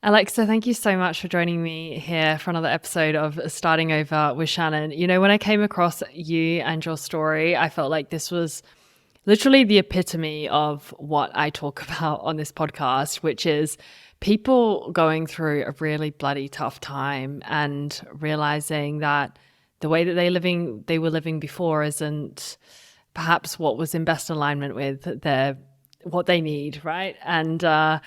Alexa, thank you so much for joining me here for another episode of Starting Over with Shannon. You know, when I came across you and your story, I felt like this was literally the epitome of what I talk about on this podcast, which is people going through a really bloody tough time and realizing that the way that they were living before isn't perhaps what was in best alignment with what they need, right? And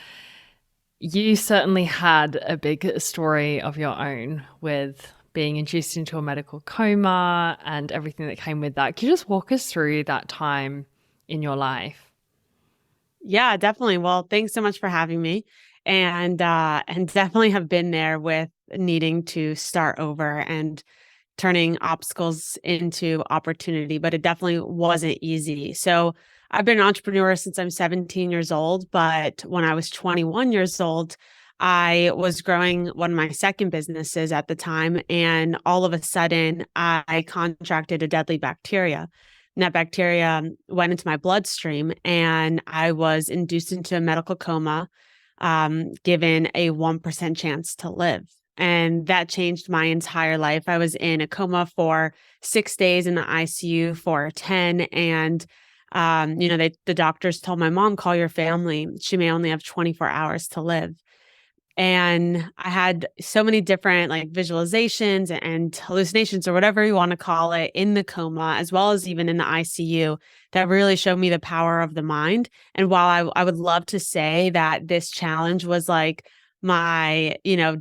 you certainly had a big story of your own with being induced into a medical coma and everything that came with that. Can you just walk us through that time in your life? Yeah, definitely. Well, thanks so much for having me. And definitely have been there with needing to start over and turning obstacles into opportunity, but it definitely wasn't easy. So I've been an entrepreneur since I'm 17 years old, but when I was 21 years old, I was growing one of my second businesses at the time, and all of a sudden I contracted a deadly bacteria. And that bacteria went into my bloodstream, and I was induced into a medical coma, given a 1% chance to live. And that changed my entire life. I was in a coma for 6 days, in the ICU for 10. And, the doctors told my mom, call your family. She may only have 24 hours to live. And I had so many different like visualizations and hallucinations or whatever you want to call it in the coma, as well as even in the ICU, that really showed me the power of the mind. And while I would love to say that this challenge was like my,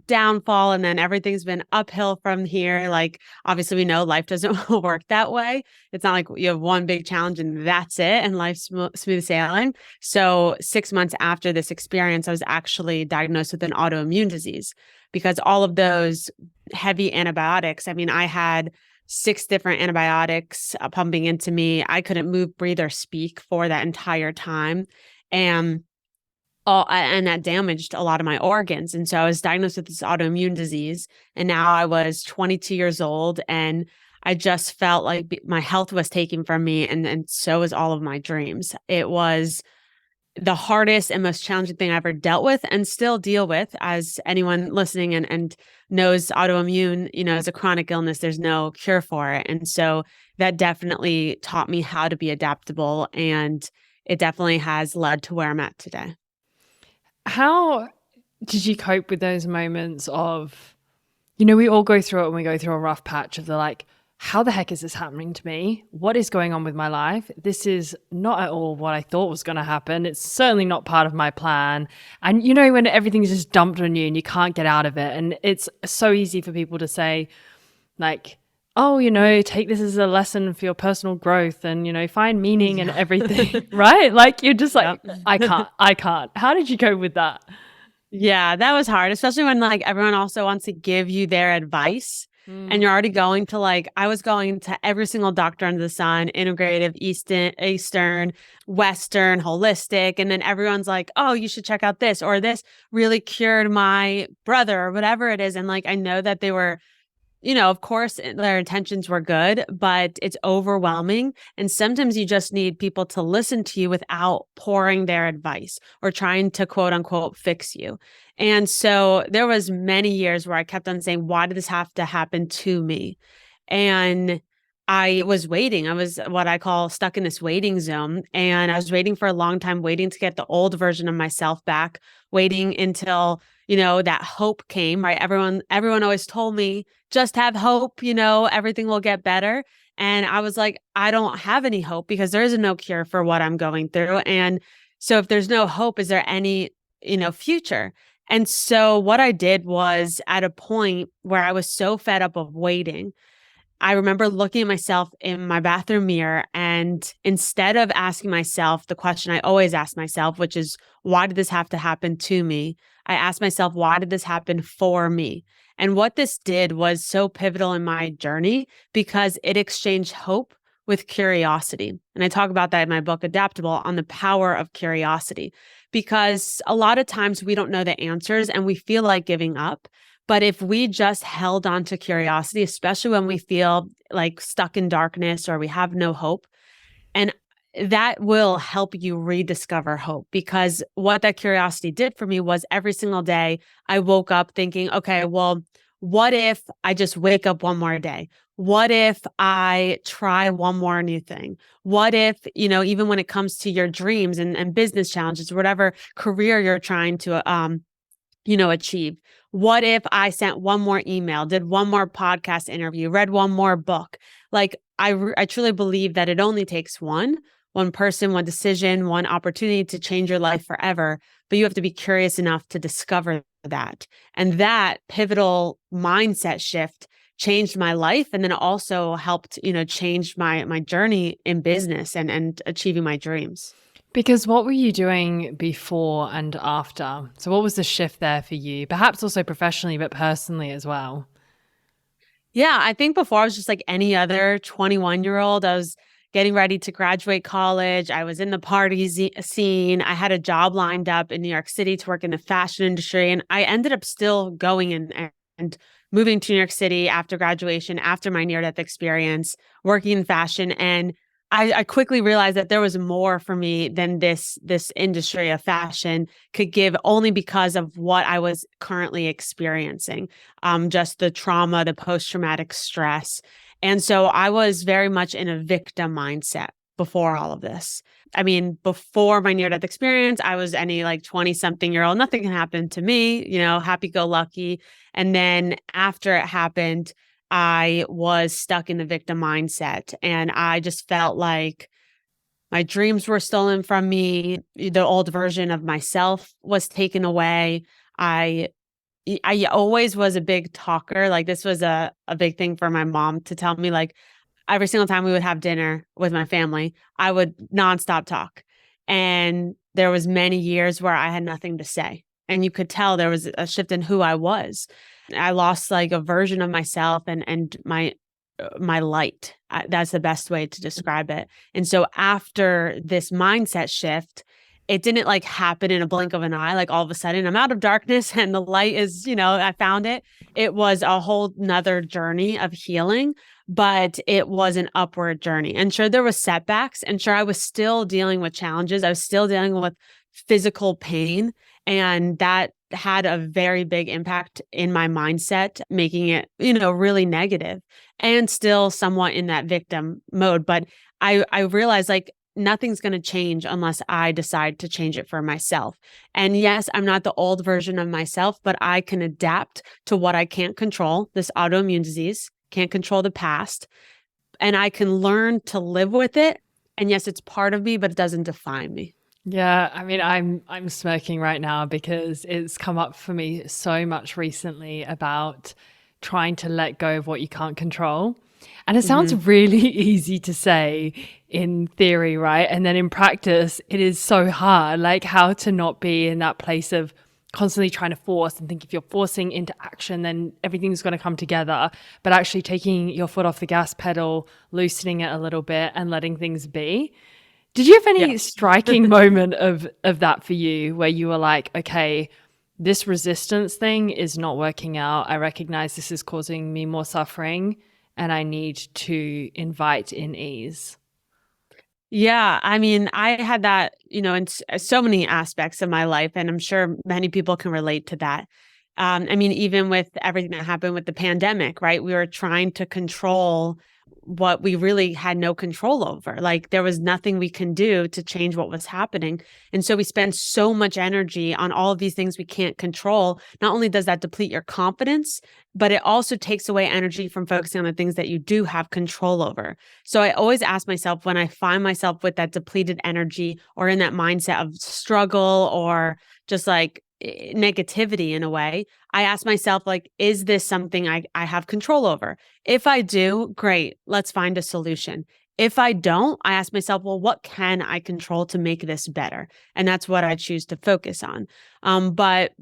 downfall, and then everything's been uphill from here. Like, obviously we know life doesn't work that way. It's not like you have one big challenge and that's it and life's smooth sailing. So 6 months after this experience, I was actually diagnosed with an autoimmune disease because all of those heavy antibiotics, I mean, I had 6 different antibiotics pumping into me. I couldn't move, breathe, or speak for that entire time. And that damaged a lot of my organs. And so I was diagnosed with this autoimmune disease. And now I was 22 years old, and I just felt like my health was taken from me, and so was all of my dreams. It was the hardest and most challenging thing I ever dealt with and still deal with. As anyone listening and knows, autoimmune, is a chronic illness. There's no cure for it. And so that definitely taught me how to be adaptable. And it definitely has led to where I'm at today. How did you cope with those moments of, we all go through it when we go through a rough patch of how the heck is this happening to me? What is going on with my life? This is not at all what I thought was going to happen. It's certainly not part of my plan. And when everything's just dumped on you and you can't get out of it. And it's so easy for people to say like, oh, take this as a lesson for your personal growth and, find meaning and everything, right? Like you're just like, yep. I can't. How did you cope with that? Yeah, that was hard, especially when like everyone also wants to give you their advice. And you're already going to I was going to every single doctor under the sun, integrative, Eastern, Western, holistic. And then everyone's like, oh, you should check out this, or this really cured my brother, or whatever it is. And I know that they were, of course their intentions were good, but it's overwhelming. And sometimes you just need people to listen to you without pouring their advice or trying to quote unquote fix you. And so there was many years where I kept on saying, why did this have to happen to me? And I was waiting. I was what I call stuck in this waiting zone. And I was waiting for a long time, waiting to get the old version of myself back, waiting until, that hope came, right? Everyone always told me, just have hope, everything will get better. And I was like, I don't have any hope because there is no cure for what I'm going through. And so if there's no hope, is there any, future? And so what I did was, at a point where I was so fed up of waiting, I remember looking at myself in my bathroom mirror, and instead of asking myself the question I always ask myself, which is, why did this have to happen to me? I asked myself, why did this happen for me? And what this did was so pivotal in my journey because it exchanged hope with curiosity. And I talk about that in my book, Adaptable, on the power of curiosity, because a lot of times we don't know the answers and we feel like giving up. But if we just held on to curiosity, especially when we feel like stuck in darkness or we have no hope, and that will help you rediscover hope, because what that curiosity did for me was every single day I woke up thinking, okay, well, what if I just wake up one more day? What if I try one more new thing? What if, even when it comes to your dreams and business challenges, whatever career you're trying to, achieve? What if I sent one more email, did one more podcast interview, read one more book? Like I truly believe that it only takes one person, one decision, one opportunity to change your life forever. But you have to be curious enough to discover that. And that pivotal mindset shift changed my life. And then it also helped, change my journey in business and achieving my dreams. Because what were you doing before and after? So what was the shift there for you? Perhaps also professionally, but personally as well. Yeah, I think before I was just like any other 21-year-old. I was getting ready to graduate college. I was in the party scene. I had a job lined up in New York City to work in the fashion industry. And I ended up still going and moving to New York City after graduation, after my near-death experience, working in fashion. And I quickly realized that there was more for me than this industry of fashion could give, only because of what I was currently experiencing, just the trauma, the post-traumatic stress. And so I was very much in a victim mindset before all of this. I mean, before my near-death experience, I was any like 20-something-year-old. Nothing can happen to me, happy-go-lucky. And then after it happened, I was stuck in the victim mindset, and I just felt like my dreams were stolen from me. The old version of myself was taken away. I always was a big talker. Like, this was a big thing for my mom to tell me, like, every single time we would have dinner with my family, I would nonstop talk. And there was many years where I had nothing to say. And you could tell there was a shift in who I was. I lost like a version of myself and my light. That's the best way to describe it. And so after this mindset shift, it didn't like happen in a blink of an eye. Like all of a sudden I'm out of darkness and the light is, I found it. It was a whole nother journey of healing, but it was an upward journey. And sure, there was setbacks, and sure, I was still dealing with challenges. I was still dealing with physical pain, and that had a very big impact in my mindset, making it, really negative and still somewhat in that victim mode. But I realized like nothing's going to change unless I decide to change it for myself. And yes, I'm not the old version of myself, but I can adapt to what I can't control, this autoimmune disease, can't control the past, and I can learn to live with it. And yes, it's part of me, but it doesn't define me. Yeah, I mean, I'm smirking right now because it's come up for me so much recently about trying to let go of what you can't control. And it sounds really easy to say in theory, right? And then in practice, it is so hard, like how to not be in that place of constantly trying to force and think if you're forcing into action, then everything's going to come together. But actually taking your foot off the gas pedal, loosening it a little bit and letting things be. Did you have any striking moment of that for you where you were like, okay, this resistance thing is not working out. I recognize this is causing me more suffering and I need to invite in ease? Yeah, I mean, I had that, in so many aspects of my life, and I'm sure many people can relate to that. I mean, even with everything that happened with the pandemic, right? We were trying to control what we really had no control over. Like there was nothing we can do to change what was happening. And so we spend so much energy on all of these things we can't control. Not only does that deplete your confidence, but it also takes away energy from focusing on the things that you do have control over. So I always ask myself, when I find myself with that depleted energy or in that mindset of struggle or just like negativity in a way, I ask myself, like, is this something I have control over? If I do, great, let's find a solution. If I don't, I ask myself, well, what can I control to make this better? And that's what I choose to focus on. But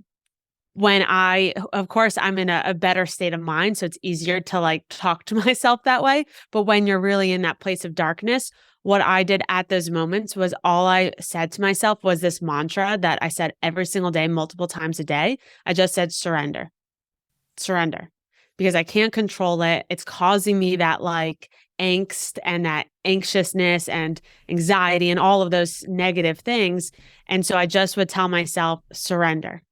when of course, I'm in a better state of mind, so it's easier to like talk to myself that way. But when you're really in that place of darkness, what I did at those moments was all I said to myself was this mantra that I said every single day, multiple times a day. I just said, surrender, surrender, because I can't control it. It's causing me that like angst and that anxiousness and anxiety and all of those negative things. And so I just would tell myself, surrender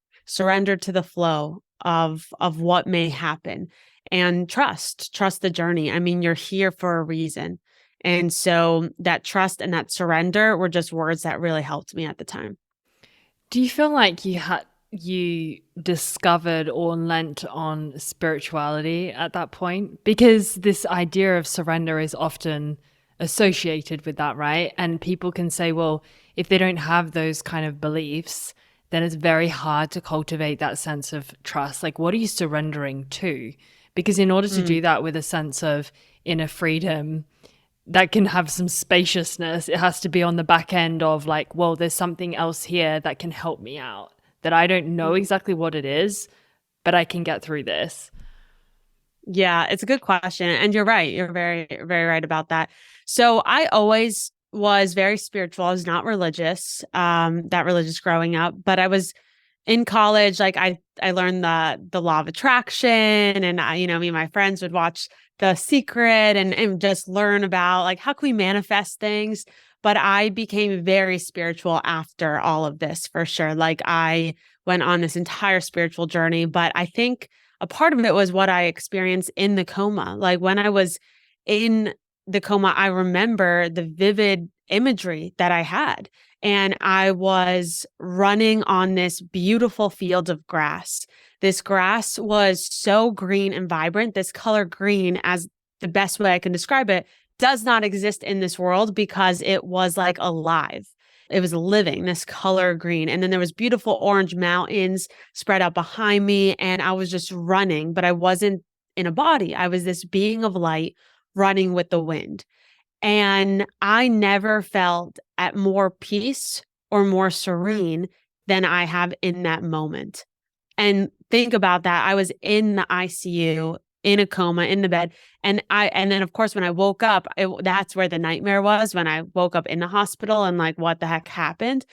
to the flow of what may happen, and trust the journey. I mean, you're here for a reason. And so that trust and that surrender were just words that really helped me at the time. Do you feel like you discovered or lent on spirituality at that point? Because this idea of surrender is often associated with that, right? And people can say, well, if they don't have those kind of beliefs, then it's very hard to cultivate that sense of trust. Like, what are you surrendering to? Because in order to do that with a sense of inner freedom that can have some spaciousness, it has to be on the back end of like, well, there's something else here that can help me out, that I don't know exactly what it is, but I can get through this. Yeah, it's a good question. And you're right. You're very, very right about that. So I always was very spiritual. I was not religious, that religious growing up, but I was in college. Like I learned the law of attraction, and me and my friends would watch The Secret and just learn about like, how can we manifest things? But I became very spiritual after all of this, for sure. Like I went on this entire spiritual journey, but I think a part of it was what I experienced in the coma. Like when I was in the coma, I remember the vivid imagery that I had. And I was running on this beautiful field of grass. This grass was so green and vibrant. This color green, as the best way I can describe it, does not exist in this world because it was like alive. It was living, this color green. And then there was beautiful orange mountains spread out behind me. And I was just running, but I wasn't in a body. I was this being of light running with the wind. And I never felt at more peace or more serene than I have in that moment. And think about that. I was in the ICU, in a coma, in the bed. And then of course, when I woke up, that's where the nightmare was, when I woke up in the hospital and like, what the heck happened?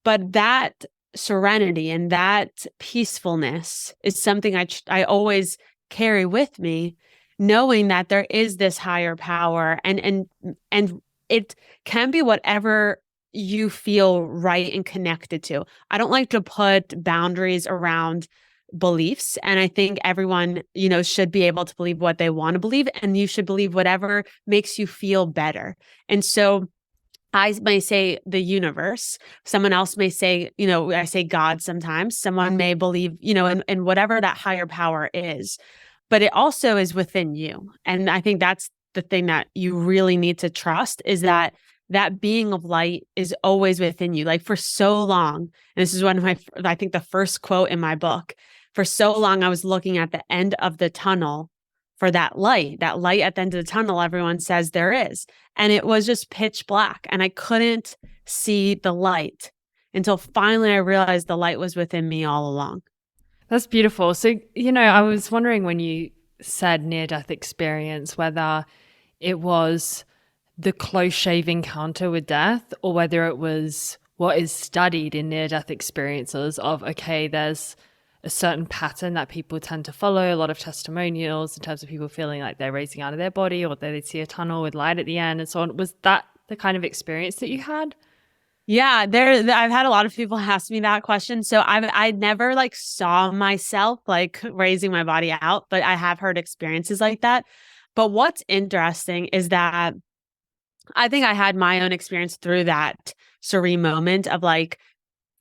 But that serenity and that peacefulness is something I always carry with me, knowing that there is this higher power, and it can be whatever you feel right and connected to. I don't like to put boundaries around beliefs. And I think everyone, should be able to believe what they want to believe, and you should believe whatever makes you feel better. And so I may say the universe. Someone else may say, I say God sometimes. Someone may believe, in whatever that higher power is. But it also is within you. And I think that's the thing that you really need to trust, is that being of light is always within you. Like for so long, and this is one of I think the first quote in my book, for so long, I was looking at the end of the tunnel for that light at the end of the tunnel, everyone says there is. And it was just pitch black, and I couldn't see the light until finally I realized the light was within me all along. That's beautiful. So, I was wondering when you said near-death experience, whether it was the close shave encounter with death, or whether it was what is studied in near-death experiences of, okay, there's a certain pattern that people tend to follow, a lot of testimonials in terms of people feeling like they're raising out of their body, or they see a tunnel with light at the end and so on. Was that the kind of experience that you had? Yeah, I've had a lot of people ask me that question. So I never like saw myself like raising my body out, but I have heard experiences like that. But what's interesting is that I think I had my own experience through that serene moment of like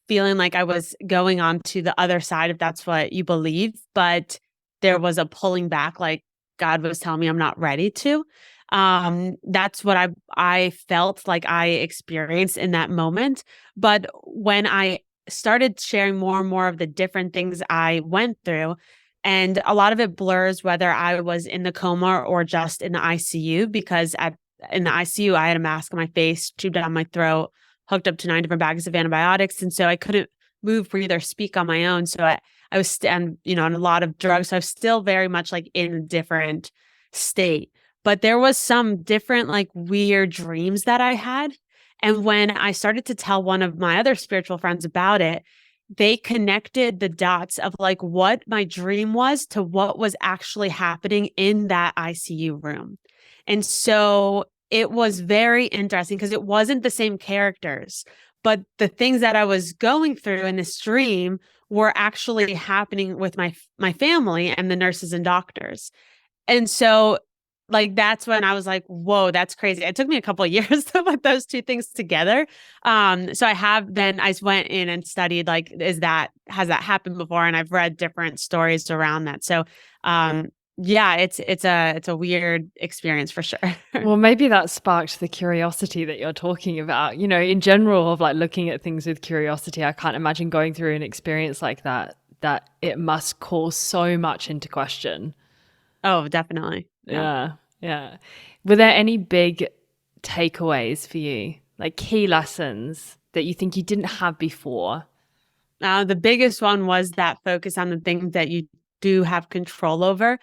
feeling like I was going on to the other side, if that's what you believe, but there was a pulling back, like God was telling me I'm not ready to. That's what I felt like I experienced in that moment. But when I started sharing more and more of the different things I went through, and a lot of it blurs whether I was in the coma or just in the ICU, because in the ICU, I had a mask on my face, tube down my throat, hooked up to 9 different bags of antibiotics. And so I couldn't move, breathe, or speak on my own. So I was, on a lot of drugs. So I was still very much like in a different state. But there was some different like weird dreams that I had. And when I started to tell one of my other spiritual friends about it, they connected the dots of like what my dream was to what was actually happening in that ICU room. And so it was very interesting because it wasn't the same characters, but the things that I was going through in this dream were actually happening with my family and the nurses and doctors. And so like that's when I was like, whoa, that's crazy. It took me a couple of years to put those two things together. So I went in and studied like, has that happened before? And I've read different stories around that. So yeah, it's a weird experience for sure. Well, maybe that sparked the curiosity that you're talking about. You know, in general, of like looking at things with curiosity, I can't imagine going through an experience like that it must call so much into question. Oh, definitely. Yeah. Yeah. Were there any big takeaways for you, like key lessons that you think you didn't have before? The biggest one was that focus on the things that you do have control over.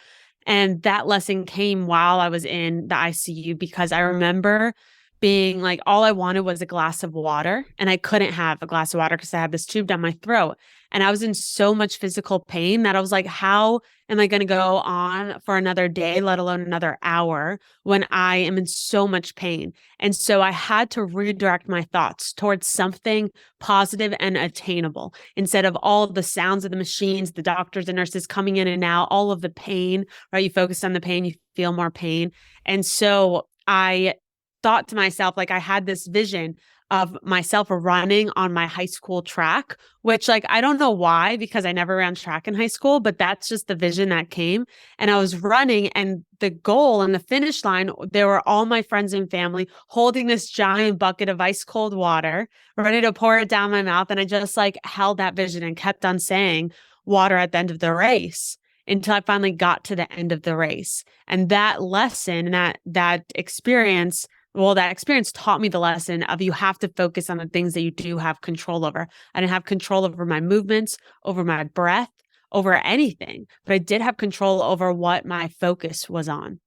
And that lesson came while I was in the ICU because I remember being like, all I wanted was a glass of water. And I couldn't have a glass of water because I had this tube down my throat. And I was in so much physical pain that I was like, how am I going to go on for another day, let alone another hour, when I am in so much pain? And so I had to redirect my thoughts towards something positive and attainable instead of all the sounds of the machines, the doctors and nurses coming in and out, all of the pain, right? You focus on the pain, you feel more pain. And so I thought to myself, like I had this vision of myself running on my high school track, which like, I don't know why, because I never ran track in high school, but that's just the vision that came. And I was running and the goal and the finish line, there were all my friends and family holding this giant bucket of ice cold water, ready to pour it down my mouth. And I just like held that vision and kept on saying water at the end of the race until I finally got to the end of the race. And that lesson, that experience, well, that experience taught me the lesson of you have to focus on the things that you do have control over. I didn't have control over my movements, over my breath, over anything, but I did have control over what my focus was on.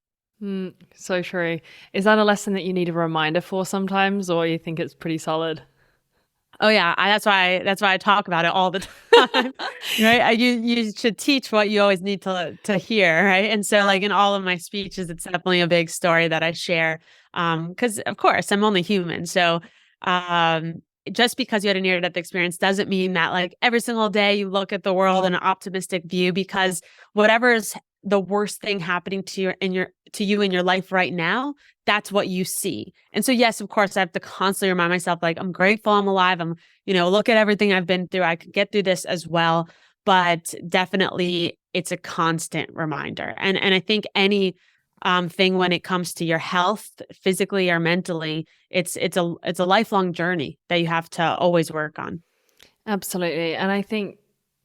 So true. Is that a lesson that you need a reminder for sometimes, or you think it's pretty solid? Oh yeah, that's why I talk about it all the time, right? You should teach what you always need to hear, right? And so like in all of my speeches, it's definitely a big story that I share, because of course I'm only human. So um, just because you had a near death experience doesn't mean that like every single day you look at the world in an optimistic view, because whatever is the worst thing happening to you in your life right now, that's what you see. And so, yes, of course, I have to constantly remind myself, like, I'm grateful I'm alive. Look at everything I've been through. I could get through this as well. But definitely it's a constant reminder. And I think any thing when it comes to your health, physically or mentally, it's a lifelong journey that you have to always work on. Absolutely. And I think,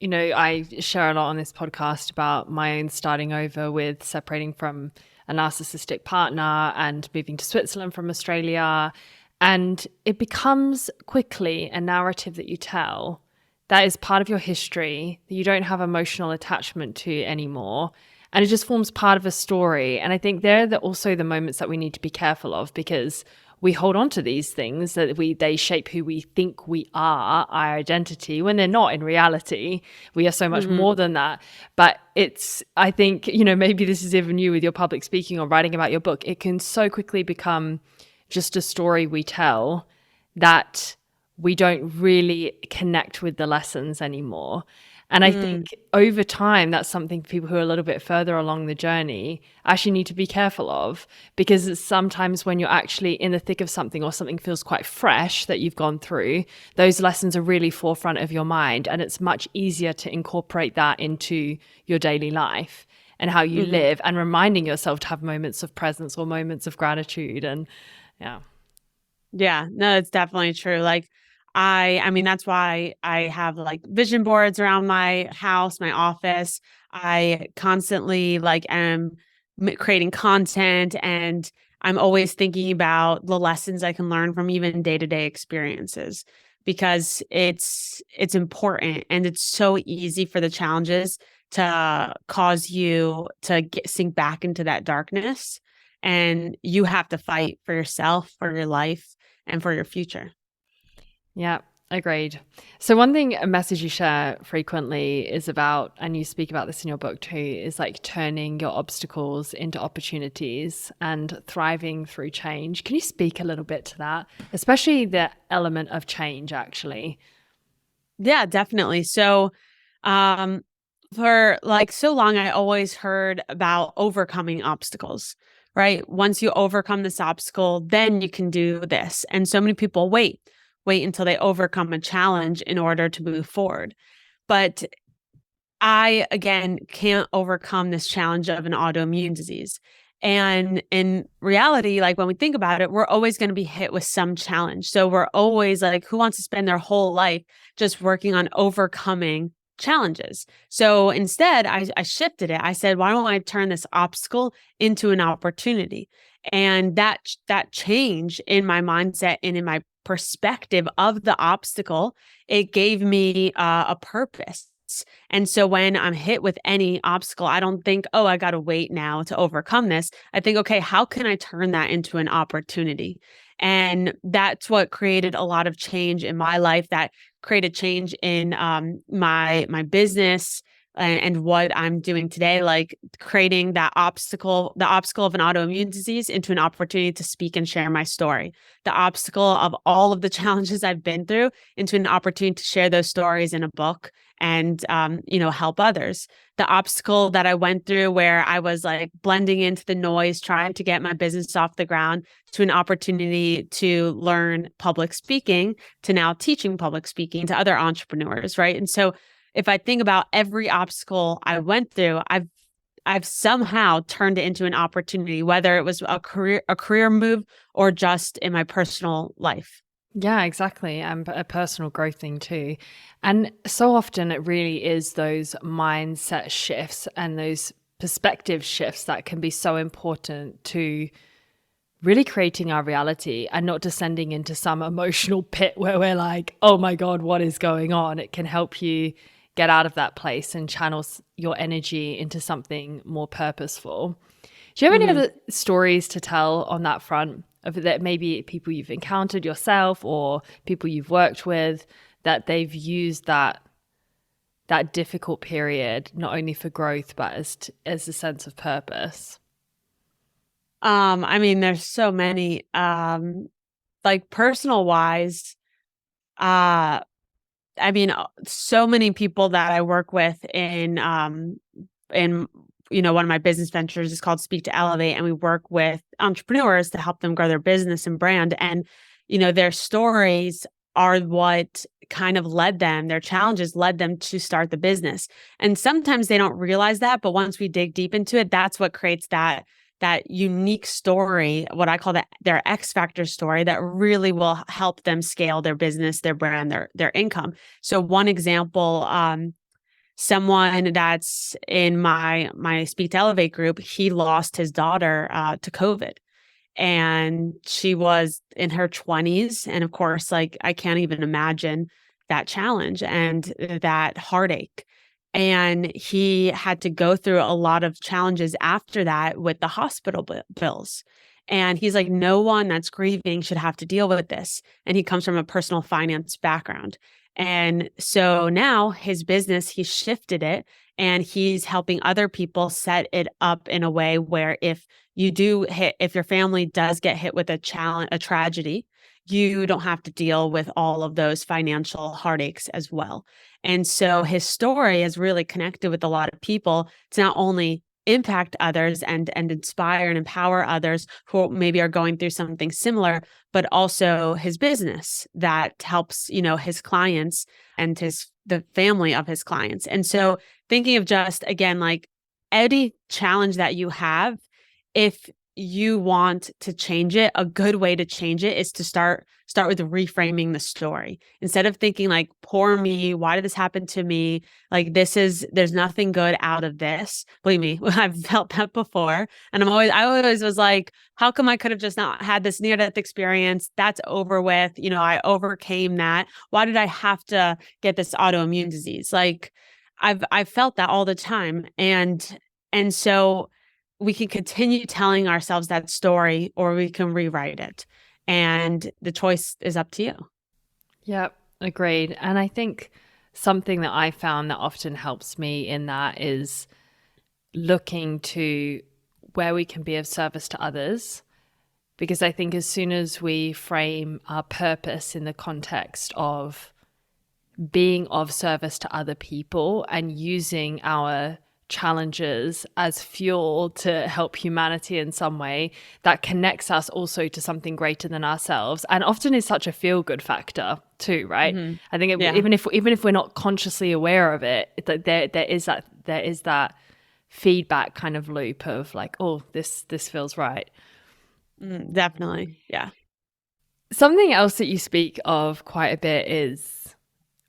I share a lot on this podcast about my own starting over with separating from a narcissistic partner and moving to Switzerland from Australia. And it becomes quickly a narrative that you tell that is part of your history that you don't have emotional attachment to anymore. And it just forms part of a story. And I think they're also the moments that we need to be careful of, because we hold on to these things that they shape who we think we are, our identity, when they're not in reality. We are so much more than that. But I think, maybe this is even you with your public speaking or writing about your book. It can so quickly become just a story we tell that we don't really connect with the lessons anymore. And I think over time, that's something people who are a little bit further along the journey actually need to be careful of, because it's sometimes when you're actually in the thick of something or something feels quite fresh that you've gone through, those lessons are really forefront of your mind. And it's much easier to incorporate that into your daily life and how you live, and reminding yourself to have moments of presence or moments of gratitude. And yeah. Yeah, no, it's definitely true. Like I mean, that's why I have like vision boards around my house, my office. I constantly like am creating content, and I'm always thinking about the lessons I can learn from even day-to-day experiences, because it's important, and it's so easy for the challenges to cause you to sink back into that darkness, and you have to fight for yourself, for your life, and for your future. Yeah. Agreed. So one thing, a message you share frequently is about, and you speak about this in your book too, is like turning your obstacles into opportunities and thriving through change. Can you speak a little bit to that, especially the element of change, actually? Yeah, definitely. So, um, for like so long, I always heard about overcoming obstacles, right? Once you overcome this obstacle, then you can do this. And so many people wait until they overcome a challenge in order to move forward. But I, again, can't overcome this challenge of an autoimmune disease. And in reality, like when we think about it, we're always going to be hit with some challenge. So we're always like, who wants to spend their whole life just working on overcoming challenges? So instead, I shifted it. I said, why don't I turn this obstacle into an opportunity? And that change in my mindset and in my perspective of the obstacle, it gave me a purpose. And so when I'm hit with any obstacle, I don't think, oh, I got to wait now to overcome this. I think, okay, how can I turn that into an opportunity? And that's what created a lot of change in my life, that created change in my business and what I'm doing today, like creating the obstacle of an autoimmune disease into an opportunity to speak and share my story, the obstacle of all of the challenges I've been through into an opportunity to share those stories in a book and help others. The obstacle that I went through where I was like blending into the noise, trying to get my business off the ground, to an opportunity to learn public speaking, to now teaching public speaking to other entrepreneurs, right? And so if I think about every obstacle I went through, I've somehow turned it into an opportunity, whether it was a career move or just in my personal life. Yeah, exactly. And a personal growth thing too. And so often it really is those mindset shifts and those perspective shifts that can be so important to really creating our reality and not descending into some emotional pit where we're like, oh my God, what is going on? It can help you get out of that place and channel your energy into something more purposeful. Do you have any Mhm. other stories to tell on that front of that, maybe people you've encountered yourself or people you've worked with, that they've used that difficult period not only for growth but as a sense of purpose? I mean, there's so many, like personal wise, uh, I mean, so many people that I work with in, one of my business ventures is called Speak to Elevate. And we work with entrepreneurs to help them grow their business and brand. And, their stories are what kind of their challenges led them to start the business. And sometimes they don't realize that, but once we dig deep into it, that's what creates that unique story, what I call their X factor story, that really will help them scale their business, their brand, their income. So one example, someone that's in my Speak to Elevate group, he lost his daughter to COVID, and she was in her 20s, and of course, like I can't even imagine that challenge and that heartache. And he had to go through a lot of challenges after that with the hospital bills. And he's like, no one that's grieving should have to deal with this. And he comes from a personal finance background. And so now his business, he shifted it and he's helping other people set it up in a way where if your family does get hit with a tragedy, you don't have to deal with all of those financial heartaches as well. And so his story has really connected with a lot of people to not only impact others and inspire and empower others who maybe are going through something similar, but also his business that helps, his clients and the family of his clients. And so thinking of just again, like any challenge that you have, if you want to change it, a good way to change it is to start with reframing the story. Instead of thinking like, poor me, why did this happen to me? Like there's nothing good out of this. Believe me, I've felt that before. And I always was like, how come I could have just not had this near death experience? That's over with. I overcame that. Why did I have to get this autoimmune disease? Like I've felt that all the time. And so we can continue telling ourselves that story or we can rewrite it. And the choice is up to you. Yep. Agreed. And I think something that I found that often helps me in that is looking to where we can be of service to others. Because I think as soon as we frame our purpose in the context of being of service to other people and using our challenges as fuel to help humanity in some way, that connects us also to something greater than ourselves, and often is such a feel-good factor too, right? I think even if we're not consciously aware of it, there is that feedback kind of loop of like, oh, this feels right. Definitely. Yeah. Something else that you speak of quite a bit is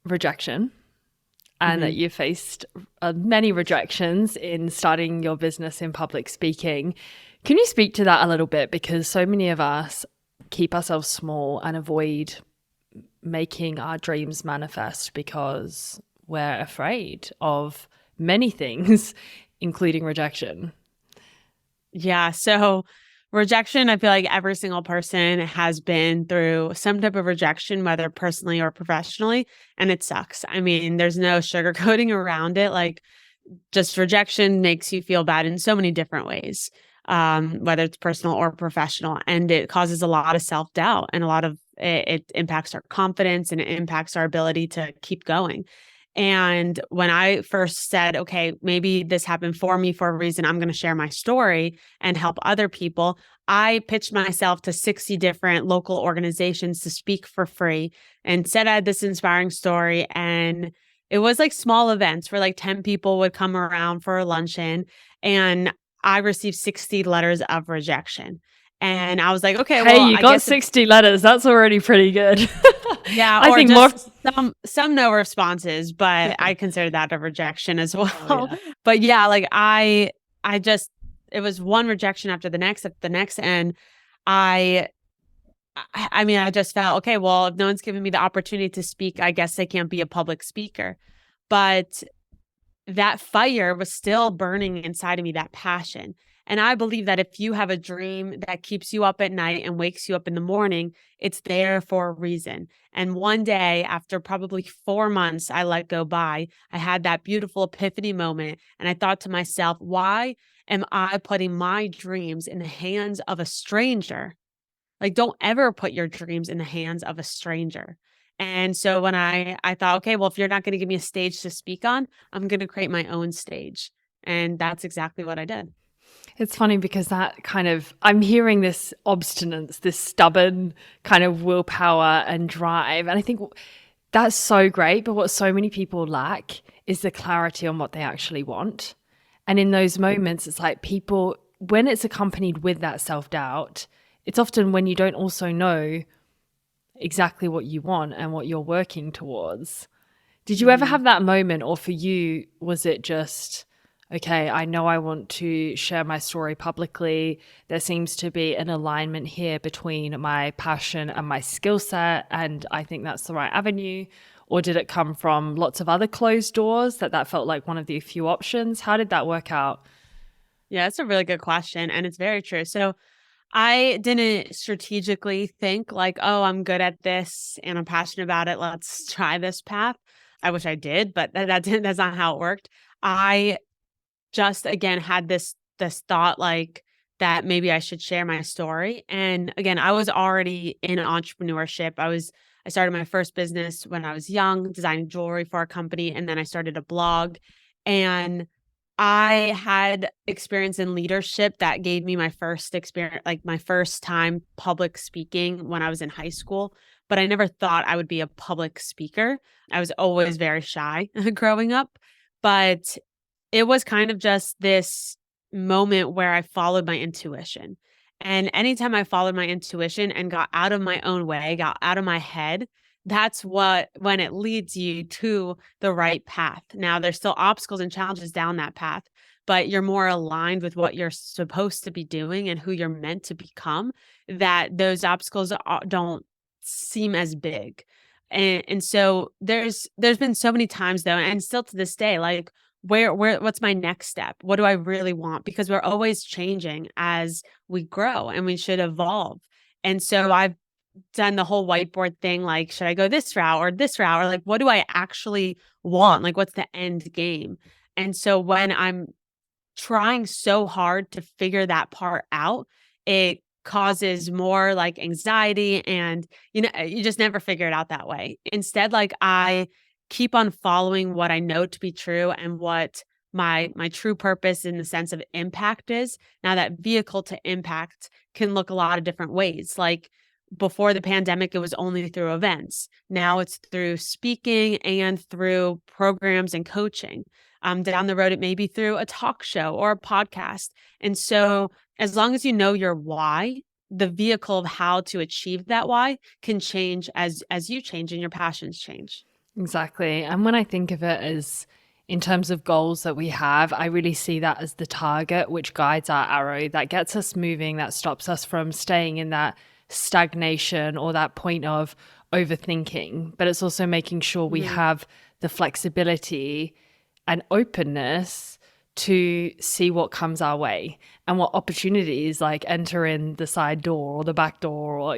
rejection, and that you faced many rejections in starting your business in public speaking. Can you speak to that a little bit? Because so many of us keep ourselves small and avoid making our dreams manifest because we're afraid of many things, including rejection. Yeah. So rejection, I feel like every single person has been through some type of rejection, whether personally or professionally, and it sucks. I mean, there's no sugarcoating around it. Like, just rejection makes you feel bad in so many different ways, whether it's personal or professional, and it causes a lot of self-doubt, and a lot of it impacts our confidence, and it impacts our ability to keep going. And when I first said, okay, maybe this happened for me for a reason, I'm going to share my story and help other people, I pitched myself to 60 different local organizations to speak for free and said I had this inspiring story. And it was like small events where like 10 people would come around for a luncheon, and I received 60 letters of rejection. And I was like, okay, Hey, well, you I got guess 60 letters. That's already pretty good. yeah, I or think just more. some no responses, but I consider that a rejection as well. Oh, yeah. But yeah, like I just it was one rejection after the next, and I I mean, I just felt, okay, well, if no one's giving me the opportunity to speak, I guess I can't be a public speaker. But that fire was still burning inside of me, that passion. And I believe that if you have a dream that keeps you up at night and wakes you up in the morning, it's there for a reason. And one day, after probably 4 months, I let go by, I had that beautiful epiphany moment. And I thought to myself, why am I putting my dreams in the hands of a stranger? Like, don't ever put your dreams in the hands of a stranger. And so when I thought, okay, well, if you're not going to give me a stage to speak on, I'm going to create my own stage. And that's exactly what I did. It's funny because that kind of, I'm hearing this obstinance, this stubborn kind of willpower and drive. And I think that's so great. But what so many people lack is the clarity on what they actually want. And in those moments, it's like people, when it's accompanied with that self-doubt, it's often when you don't also know exactly what you want and what you're working towards. Did you ever have that moment, or for you, was it just, okay, I know I want to share my story publicly. There seems to be an alignment here between my passion and my skill set, and I think that's the right avenue? Or did it come from lots of other closed doors that felt like one of the few options? How did that work out? Yeah, that's a really good question. And it's very true. So I didn't strategically think like, oh, I'm good at this and I'm passionate about it. Let's try this path. I wish I did, but that's not how it worked. I just again had this thought like that maybe I should share my story. And again, I was already in entrepreneurship. I started my first business when I was young, designing jewelry for a company, and then I started a blog. And I had experience in leadership that gave me my first experience, like my first time public speaking when I was in high school, but I never thought I would be a public speaker. I was always very shy growing up, but it was kind of just this moment where I followed my intuition. And anytime I followed my intuition and got out of my own way, got out of my head, that's when it leads you to the right path. Now, there's still obstacles and challenges down that path, but you're more aligned with what you're supposed to be doing and who you're meant to become, that those obstacles don't seem as big. And so there's been so many times though, and still to this day, like what's my next step? What do I really want? Because we're always changing as we grow and we should evolve. And so I've done the whole whiteboard thing, like, should I go this route or this route? Or like, what do I actually want? Like, what's the end game? And so when I'm trying so hard to figure that part out, it causes more like anxiety and you just never figure it out that way. Instead, like I keep on following what I know to be true and what my true purpose in the sense of impact is. Now that vehicle to impact can look a lot of different ways. Like before the pandemic, it was only through events. Now it's through speaking and through programs and coaching. Down the road, it may be through a talk show or a podcast. And so, as long as you know your why, the vehicle of how to achieve that why can change as you change and your passions change. Exactly. And when I think of it as in terms of goals that we have, I really see that as the target, which guides our arrow, that gets us moving, that stops us from staying in that stagnation or that point of overthinking. But it's also making sure we have the flexibility and openness to see what comes our way and what opportunities like enter in the side door or the back door, or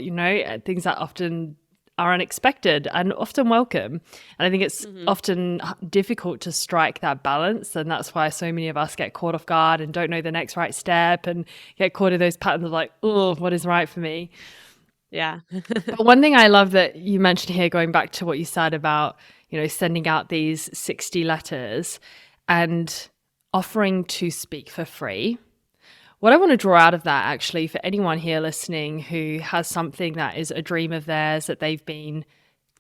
things that often are unexpected and often welcome. And I think it's often difficult to strike that balance, and that's why so many of us get caught off guard and don't know the next right step and get caught in those patterns of like, oh, what is right for me? Yeah. But one thing I love that you mentioned here, going back to what you said about sending out these 60 letters and offering to speak for free. What I want to draw out of that, actually, for anyone here listening who has something that is a dream of theirs that they've been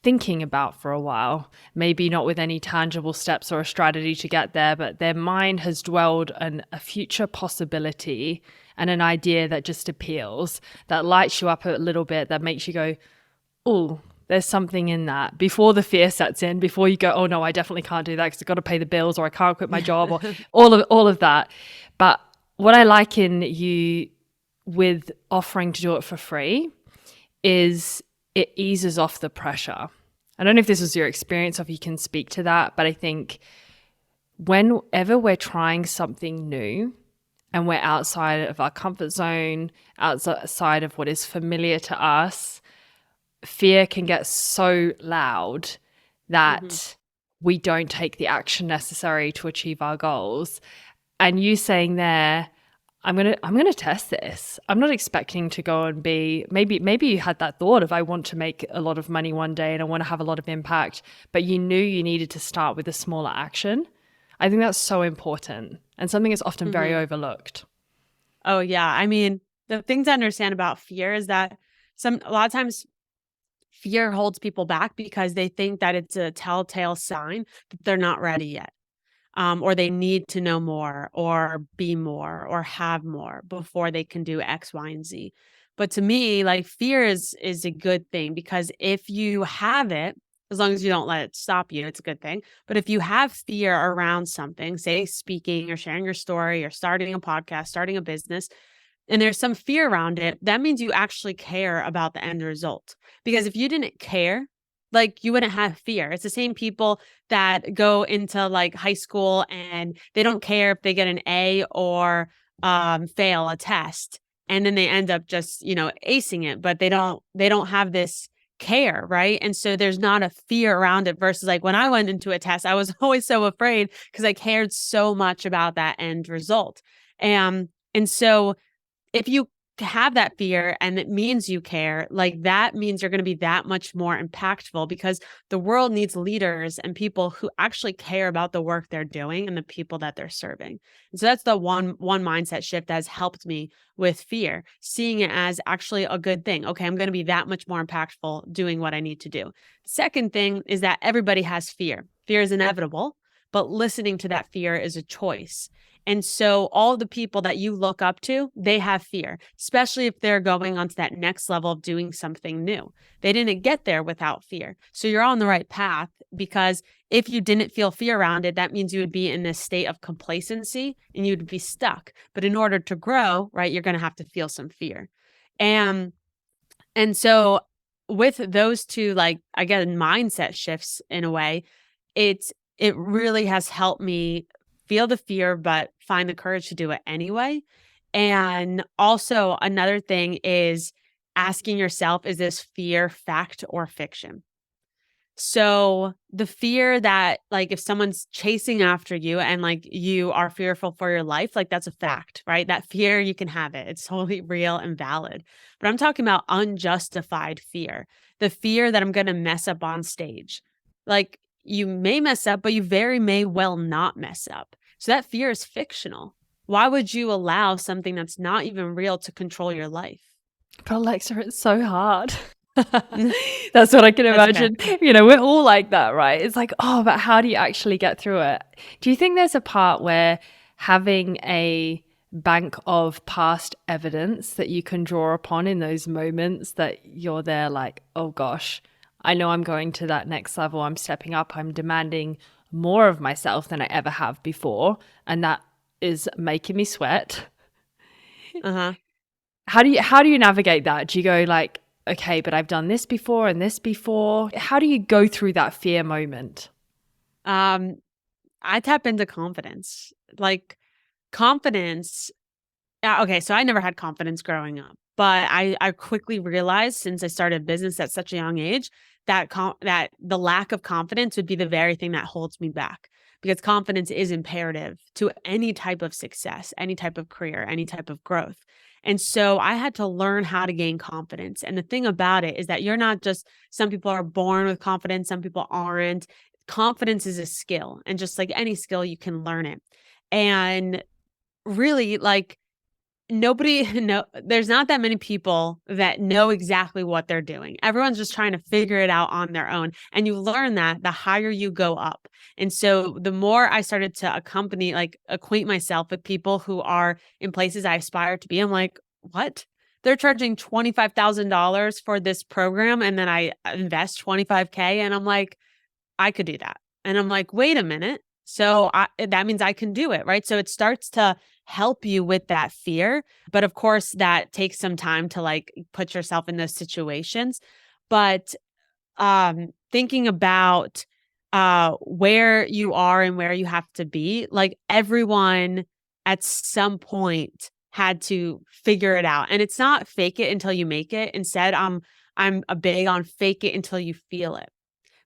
thinking about for a while, maybe not with any tangible steps or a strategy to get there, but their mind has dwelled on a future possibility and an idea that just appeals, that lights you up a little bit, that makes you go, oh, there's something in that, before the fear sets in, before you go, oh no, I definitely can't do that because I've got to pay the bills, or I can't quit my job, or all of that. But what I liken you with offering to do it for free is it eases off the pressure. I don't know if this was your experience or if you can speak to that, but I think whenever we're trying something new and we're outside of our comfort zone, outside of what is familiar to us, fear can get so loud that we don't take the action necessary to achieve our goals. And you saying there, I'm gonna test this. I'm not expecting to go and be, maybe you had that thought of, I want to make a lot of money one day and I want to have a lot of impact, but you knew you needed to start with a smaller action. I think that's so important and something that's often very overlooked. Oh yeah. I mean, the thing to understand about fear is that a lot of times fear holds people back because they think that it's a telltale sign that they're not ready yet. Or they need to know more or be more or have more before they can do X, Y, and Z. But to me, like fear is a good thing, because if you have it, as long as you don't let it stop you, it's a good thing. But if you have fear around something, say speaking or sharing your story or starting a podcast, starting a business, and there's some fear around it, that means you actually care about the end result. Because if you didn't care, like you wouldn't have fear. It's the same people that go into like high school and they don't care if they get an A or fail a test. And then they end up just, acing it, but they don't have this care, right? And so there's not a fear around it versus like when I went into a test, I was always so afraid because I cared so much about that end result. And so if you have that fear and it means you care, like that means you're going to be that much more impactful, because the world needs leaders and people who actually care about the work they're doing and the people that they're serving. And so that's the one mindset shift that has helped me with fear, seeing it as actually a good thing. Okay, I'm going to be that much more impactful doing what I need to do. Second thing is that everybody has fear. Fear is inevitable, but listening to that fear is a choice. And so all the people that you look up to, they have fear, especially if they're going on to that next level of doing something new. They didn't get there without fear. So you're on the right path, because if you didn't feel fear around it, that means you would be in this state of complacency and you'd be stuck. But in order to grow, right, you're going to have to feel some fear. And so with those two, like, again, mindset shifts in a way, it really has helped me feel the fear, but find the courage to do it anyway. And also another thing is asking yourself, is this fear fact or fiction? So the fear that like if someone's chasing after you and like you are fearful for your life, like that's a fact, right? That fear, you can have it. It's totally real and valid. But I'm talking about unjustified fear. The fear that I'm going to mess up on stage. Like you may mess up, but you very may well not mess up. So that fear is fictional. Why would you allow something that's not even real to control your life? But Alexa, it's so hard. That's what I can imagine. Okay. We're all like that, right? It's like, oh, but how do you actually get through it? Do you think there's a part where having a bank of past evidence that you can draw upon in those moments that you're there like, oh gosh, I know I'm going to that next level. I'm stepping up. I'm demanding more of myself than I ever have before. And that is making me sweat. Uh-huh. How do you navigate that? Do you go like, okay, but I've done this before and this before? How do you go through that fear moment? I tap into confidence. Like confidence. Okay, so I never had confidence growing up, but I quickly realized since I started business at such a young age that that the lack of confidence would be the very thing that holds me back, because confidence is imperative to any type of success, any type of career, any type of growth. And so I had to learn how to gain confidence. And the thing about it is that you're not just, some people are born with confidence, some people aren't. Confidence is a skill, and just like any skill, you can learn it. And really, like, nobody no there's not that many people that know exactly what they're doing. Everyone's just trying to figure it out on their own, and you learn that the higher you go up. And so the more I started to acquaint myself with people who are in places I aspire to be, I'm like, what? They're charging $25,000 for this program, and then I invest 25K, and I'm like, I could do that. And I'm like, wait a minute. So that means I can do it, right? So it starts to help you with that fear. But of course, that takes some time to like put yourself in those situations. But thinking about where you are and where you have to be, like everyone at some point had to figure it out. And it's not fake it until you make it. Instead, I'm a big on fake it until you feel it,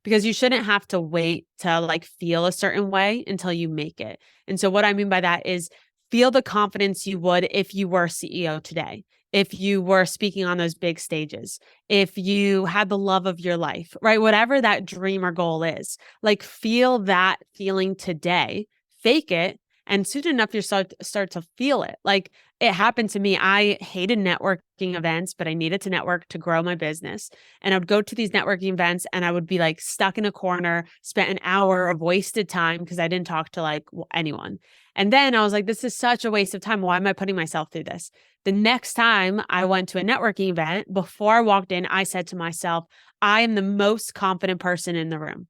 because you shouldn't have to wait to like feel a certain way until you make it. And so what I mean by that is feel the confidence you would if you were CEO today, if you were speaking on those big stages, if you had the love of your life, right? Whatever that dream or goal is, like feel that feeling today, fake it, and soon enough you start to feel it. Like it happened to me. I hated networking events, but I needed to network to grow my business. And I would go to these networking events and I would be like stuck in a corner, spent an hour of wasted time because I didn't talk to like anyone. And then I was like, this is such a waste of time. Why am I putting myself through this? The next time I went to a networking event, before I walked in, I said to myself, I am the most confident person in the room.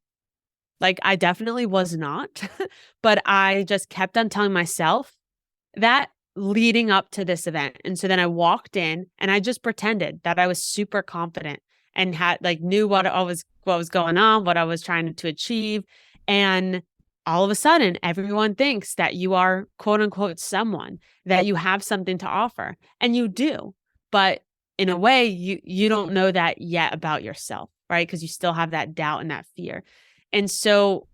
Like I definitely was not, but I just kept on telling myself that leading up to this event. And so then I walked in and I just pretended that I was super confident and had like knew what was going on, what I was trying to achieve. And all of a sudden, everyone thinks that you are quote unquote someone, that you have something to offer. And you do. But in a way, you don't know that yet about yourself, right? Because you still have that doubt and that fear. And so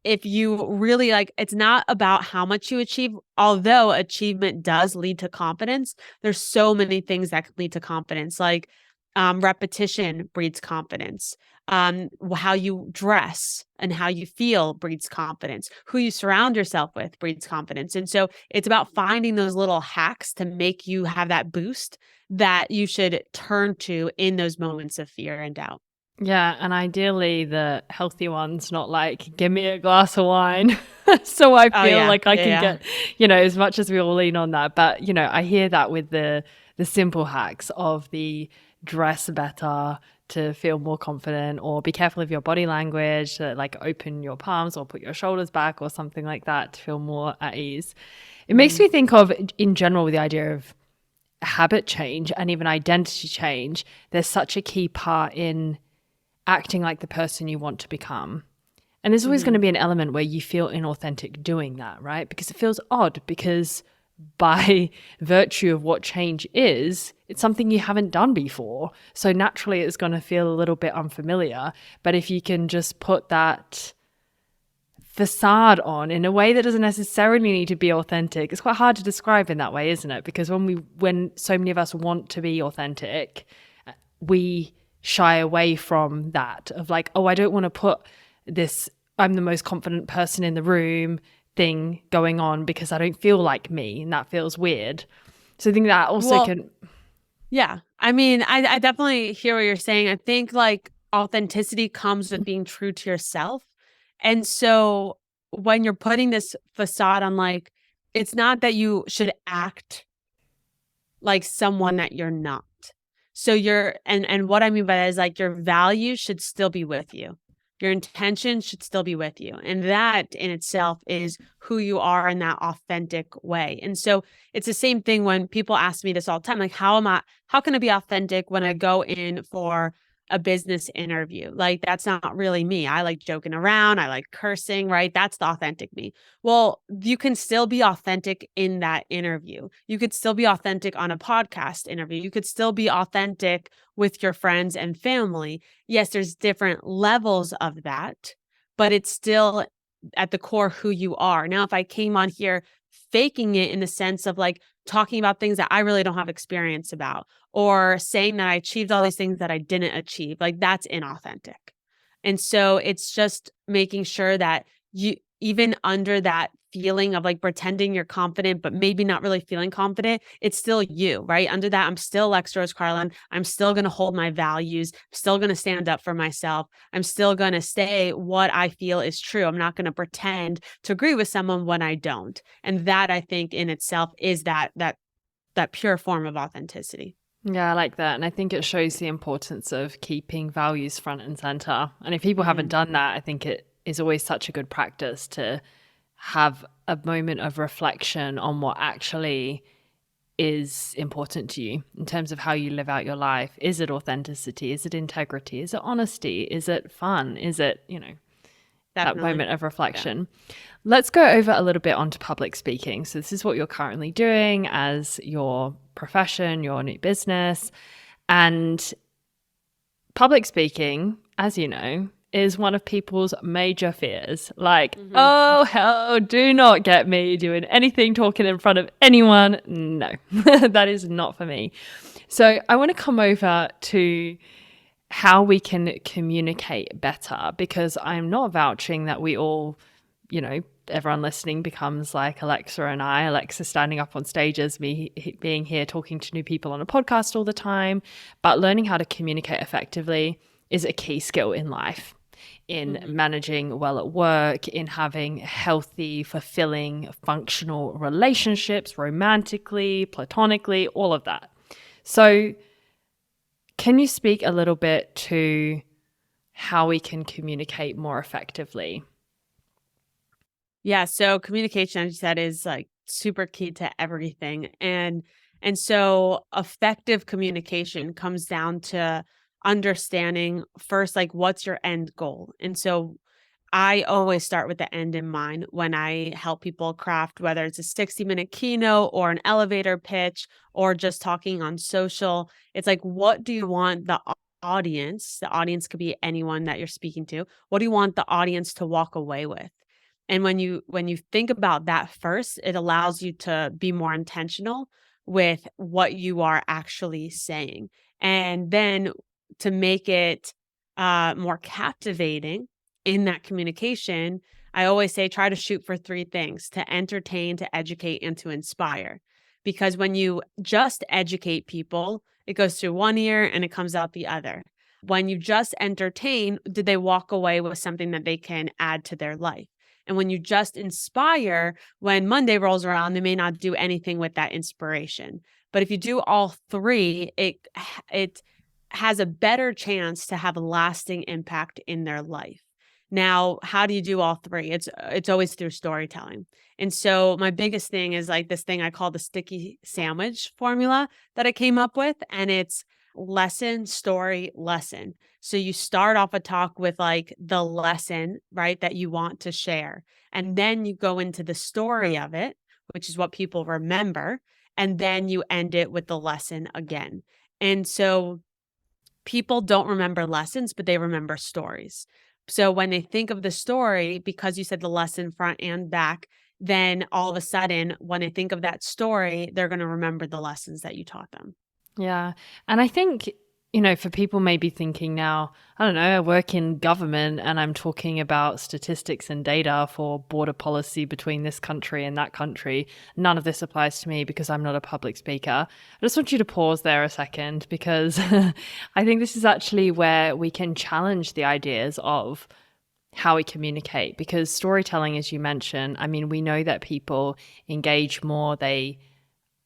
if you really like, it's not about how much you achieve, although achievement does lead to confidence. There's so many things that can lead to confidence, like repetition breeds confidence. How you dress and how you feel breeds confidence. Who you surround yourself with breeds confidence. And so it's about finding those little hacks to make you have that boost that you should turn to in those moments of fear and doubt. Yeah, and ideally the healthy ones, not like, give me a glass of wine so I Oh feel yeah. like I Yeah. can Yeah. get, as much as we all lean on that. But, I hear that with the simple hacks of the dress better to feel more confident, or be careful of your body language, to like open your palms or put your shoulders back or something like that to feel more at ease. It makes me think of, in general, with the idea of habit change and even identity change, there's such a key part in acting like the person you want to become. And there's always going to be an element where you feel inauthentic doing that, right? Because it feels odd, because by virtue of what change is, it's something you haven't done before. So naturally, it's going to feel a little bit unfamiliar. But if you can just put that facade on in a way that doesn't necessarily need to be authentic, it's quite hard to describe in that way, isn't it? Because when so many of us want to be authentic, we shy away from that of like, oh, I don't want to put this I'm the most confident person in the room thing going on because I don't feel like me, and that feels weird. So I think that also can. Yeah. I mean, I definitely hear what you're saying. I think like authenticity comes with being true to yourself. And so when you're putting this facade on, like, it's not that you should act like someone that you're not. So and what I mean by that is like your values should still be with you. Your intention should still be with you. And that in itself is who you are in that authentic way. And so it's the same thing when people ask me this all the time, like, how can I be authentic when I go in for a business interview? Like, that's not really me. I like joking around. I like cursing, right? That's the authentic me. Well, you can still be authentic in that interview. You could still be authentic on a podcast interview. You could still be authentic with your friends and family. Yes, there's different levels of that, but it's still at the core who you are. Now, if I came on here faking it in the sense of like talking about things that I really don't have experience about, or saying that I achieved all these things that I didn't achieve, like that's inauthentic. And so it's just making sure that you, even under that feeling of like pretending you're confident, but maybe not really feeling confident, it's still you, right? Under that, I'm still Lex Rose Carlin. I'm still going to hold my values, I'm still going to stand up for myself. I'm still going to say what I feel is true. I'm not going to pretend to agree with someone when I don't. And that, I think, in itself is that pure form of authenticity. Yeah, I like that. And I think it shows the importance of keeping values front and center. And if people haven't done that, I think it is always such a good practice to have a moment of reflection on what actually is important to you in terms of how you live out your life. Is it authenticity? Is it integrity? Is it honesty? Is it fun? Is it, that moment of reflection? Yeah. Let's go over a little bit onto public speaking. So this is what you're currently doing as your profession, your new business. And public speaking, as you know, is one of people's major fears. Like, oh, hell, do not get me doing anything talking in front of anyone. No, that is not for me. So I want to come over to how we can communicate better, because I'm not vouching that we all, everyone listening becomes like Alexa and I. Alexa standing up on stages, me being here talking to new people on a podcast all the time. But learning how to communicate effectively is a key skill in life, in managing well at work, in having healthy, fulfilling, functional relationships, romantically, platonically, all of that. So can you speak a little bit to how we can communicate more effectively? Yeah. So communication, as you said, is like super key to everything. And so effective communication comes down to understanding first, like, what's your end goal? And so I always start with the end in mind when I help people craft, whether it's a 60-minute keynote or an elevator pitch or just talking on social. It's like, what do you want the audience? The audience could be anyone that you're speaking to. What do you want the audience to walk away with? And when you think about that first, it allows you to be more intentional with what you are actually saying. And then to make it more captivating in that communication, I always say try to shoot for three things: to entertain, to educate, and to inspire. Because when you just educate people, it goes through one ear and it comes out the other. When you just entertain, did they walk away with something that they can add to their life? And when you just inspire, when Monday rolls around, they may not do anything with that inspiration. But if you do all three, it has a better chance to have a lasting impact in their life. Now, how do you do all three? It's always through storytelling. And so my biggest thing is like this thing I call the sticky sandwich formula that I came up with. And it's lesson, story, lesson. So you start off a talk with like the lesson, right, that you want to share. And then you go into the story of it, which is what people remember. And then you end it with the lesson again. And so people don't remember lessons, but they remember stories. So when they think of the story, because you said the lesson front and back, then all of a sudden, when they think of that story, they're going to remember the lessons that you taught them. Yeah. And I think, for people maybe thinking now, I don't know, I work in government and I'm talking about statistics and data for border policy between this country and that country. None of this applies to me because I'm not a public speaker. I just want you to pause there a second, because I think this is actually where we can challenge the ideas of how we communicate, because storytelling, as you mentioned, I mean, we know that people engage more, they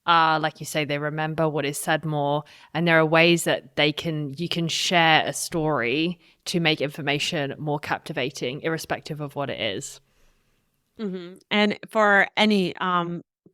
like you say, they remember what is said more, and there are ways that you can share a story to make information more captivating, irrespective of what it is. Mm-hmm. And for any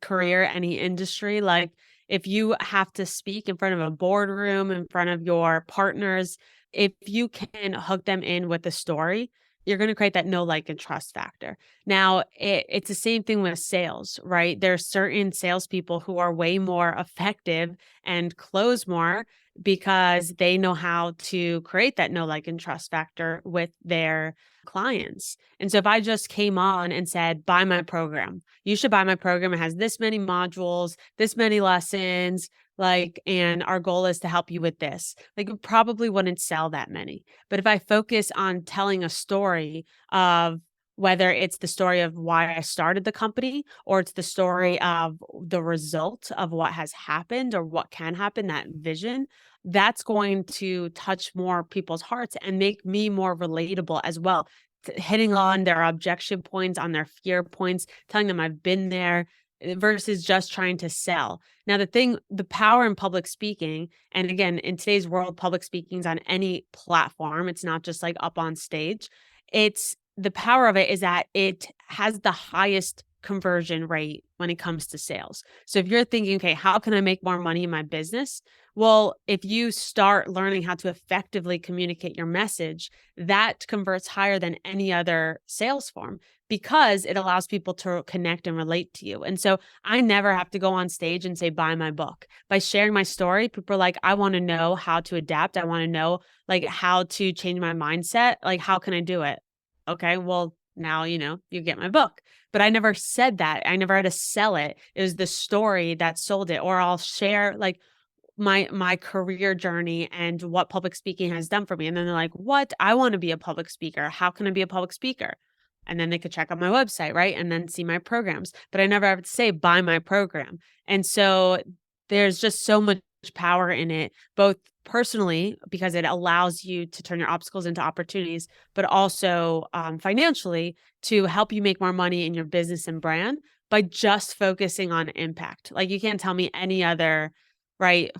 career, any industry, like if you have to speak in front of a boardroom, in front of your partners, if you can hook them in with a story, you're going to create that know, like, and trust factor. Now, it's the same thing with sales, right? There's certain salespeople who are way more effective and close more because they know how to create that know, like, and trust factor with their clients. And so if I just came on and said, buy my program, you should buy my program. It has this many modules, this many lessons, like, and our goal is to help you with this. Like, it probably wouldn't sell that many. But if I focus on telling a story of whether it's the story of why I started the company or it's the story of the result of what has happened or what can happen, that vision, that's going to touch more people's hearts and make me more relatable as well. Hitting on their objection points, on their fear points, telling them I've been there versus just trying to sell. Now, the power in public speaking, and again, in today's world, public speaking is on any platform. It's not just like up on stage. It's the power of it is that it has the highest conversion rate when it comes to sales. So if you're thinking, okay, how can I make more money in my business? Well, if you start learning how to effectively communicate your message, that converts higher than any other sales form because it allows people to connect and relate to you. And so I never have to go on stage and say, buy my book. By sharing my story, people are like, I want to know how to adapt. I want to know like how to change my mindset. Like, how can I do it? Okay, well, now, you get my book. But I never said that. I never had to sell it. It was the story that sold it. Or I'll share like my career journey and what public speaking has done for me. And then they're like, what? I want to be a public speaker. How can I be a public speaker? And then they could check out my website, right? And then see my programs. But I never have to say, buy my program. And so there's just so much power in it, both personally, because it allows you to turn your obstacles into opportunities, but also financially to help you make more money in your business and brand by just focusing on impact. Like, you can't tell me any other